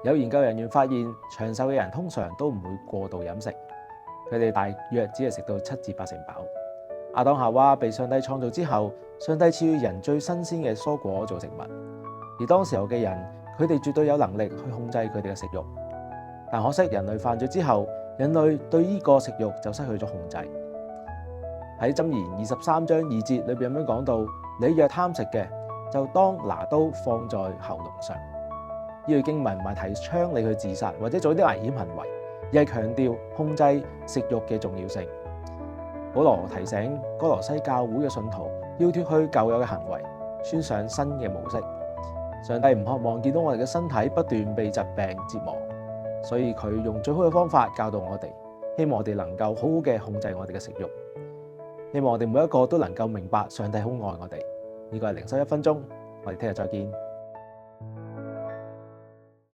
有研究人員發現，長壽嘅人通常都唔會過度飲食，佢哋大約只係食到7至8成飽。亞當夏娃被上帝創造之後，上帝賜予人最新鮮嘅蔬果做食物，而當時候嘅人，佢哋絕對有能力去控制佢哋嘅食慾。但可惜人類犯罪之後，人類對呢個食慾就失去咗控制。喺箴言23章2節裏邊咁樣講到：你若貪食嘅，就當拿刀放在喉嚨上。呢句經文唔係提倡你去自殺或者做啲危險行為，而係強調控制食慾嘅重要性。保羅提醒哥羅西教會嘅信徒要脫去舊有嘅行為，穿上新嘅模式。上帝唔渴望見到我哋嘅身體不斷被疾病折磨，所以佢用最好嘅方法教導我哋，希望我哋能夠好好嘅控制我哋嘅食慾。希望我哋每一個都能夠明白上帝好愛我哋。呢個係靈修1分鐘，我哋聽日再見。